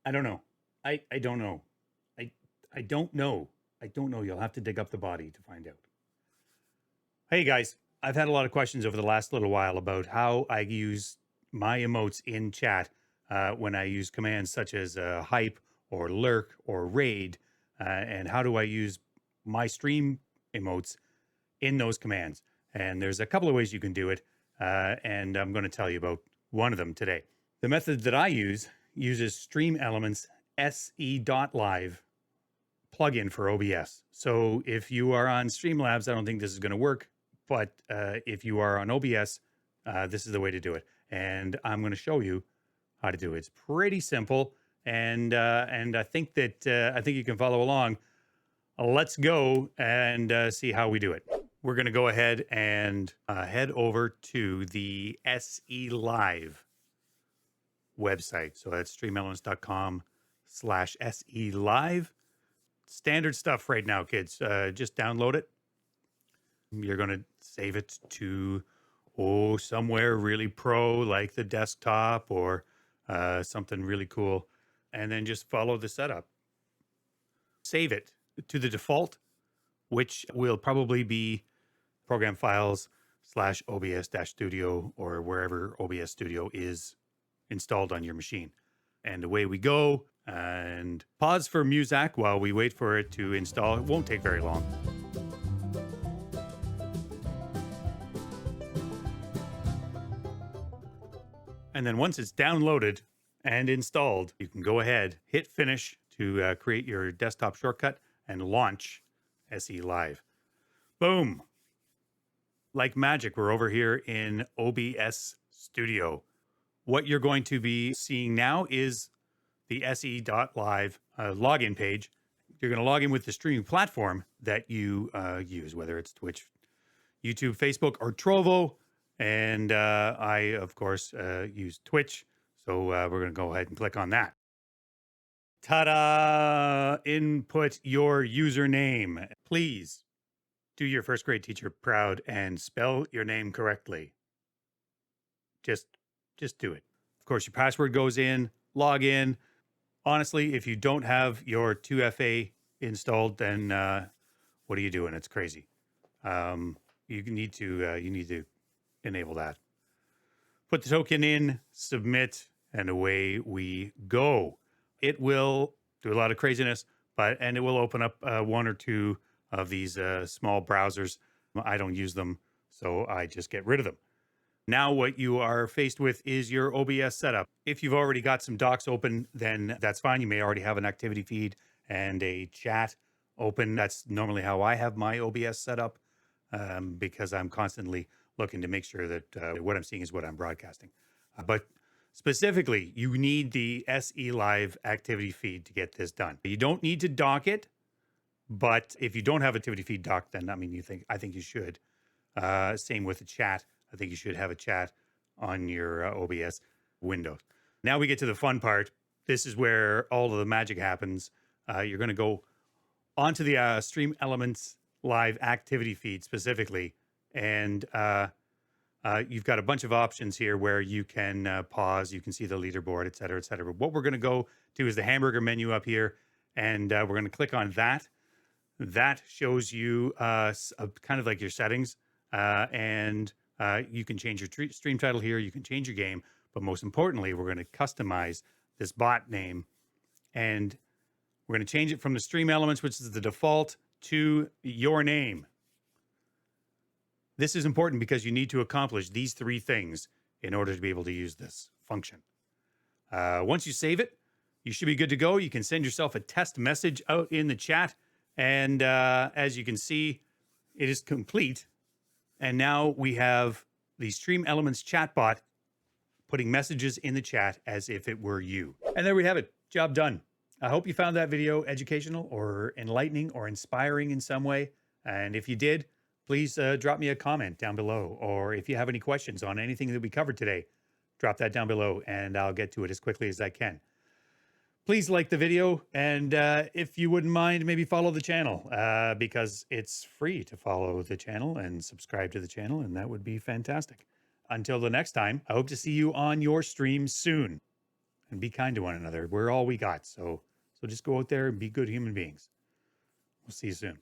I don't know. I don't know. I I don't know. I don't know. You'll have to dig up the body to find out. Hey guys, I've had a lot of questions over the last little while about how I use my emotes in chat when I use commands such as hype or lurk or raid, and how do I use my stream emotes in those commands. And there's a couple of ways you can do it, and I'm going to tell you about one of them today. The method that I use uses Stream Elements SE.live plugin for OBS. So if you are on Streamlabs, I don't think this is going to work, but if you are on OBS, this is the way to do it. And I'm going to show you how to do it. It's pretty simple, and I think that I think you can follow along. Let's go and see how we do it. We're going to go ahead and head over to the SE Live website. So that's streamelements.com/SE Live. Standard stuff right now, kids. Just download it. You're going to save it to, somewhere really pro, like the desktop or something really cool. And then just follow the setup. Save it to the default, which will probably be program files /OBS-Studio or wherever OBS Studio is installed on your machine. And away we go. And pause for music while we wait for it to install. It won't take very long. And then once it's downloaded and installed, you can go ahead, hit finish to create your desktop shortcut and launch SE Live. Boom. Like magic, we're over here in OBS Studio. What you're going to be seeing now is the SE.live login page. You're going to log in with the streaming platform that you use, whether it's Twitch, YouTube, Facebook, or Trovo. And I, of course, use Twitch. So we're going to go ahead and click on that. Ta-da! Input your username. Please do your first grade teacher proud and spell your name correctly. Just do it. Of course, your password goes in, log in. Honestly, if you don't have your 2FA installed, then what are you doing? It's crazy. You need to enable that. Put the token in, submit, and away we go. It will do a lot of craziness, and it will open up one or two of these small browsers. I don't use them, so I just get rid of them. Now what you are faced with is your OBS setup. If you've already got some docs open, then that's fine. You may already have an activity feed and a chat open. That's normally how I have my OBS set up, because I'm constantly looking to make sure that what I'm seeing is what I'm broadcasting. But specifically, you need the SE Live activity feed to get this done. You don't need to dock it, but if you don't have activity feed docked, then I think you should. Same with the chat. I think you should have a chat on your OBS window. Now we get to the fun part. This is where all of the magic happens. You're going to go onto the Stream Elements Live activity feed specifically, and you've got a bunch of options here where you can pause, you can see the leaderboard, et cetera, et cetera. But what we're going to go to is the hamburger menu up here, and we're going to click on that. That shows you kind of like your settings, and you can change your stream title here. You can change your game, but most importantly, we're going to customize this bot name, and we're going to change it from the Stream Elements, which is the default, to your name. This is important because you need to accomplish these three things in order to be able to use this function. Once you save it, you should be good to go. You can send yourself a test message out in the chat, and as you can see, it is complete. And now we have the Stream Elements chatbot putting messages in the chat as if it were you. And there we have it. Job done. I hope you found that video educational or enlightening or inspiring in some way. And if you did, please drop me a comment down below. Or if you have any questions on anything that we covered today, drop that down below and I'll get to it as quickly as I can. Please like the video, and if you wouldn't mind, maybe follow the channel, because it's free to follow the channel and subscribe to the channel, and that would be fantastic. Until the next time, I hope to see you on your stream soon. and be kind to one another. We're all we got. So just go out there and be good human beings. We'll see you soon.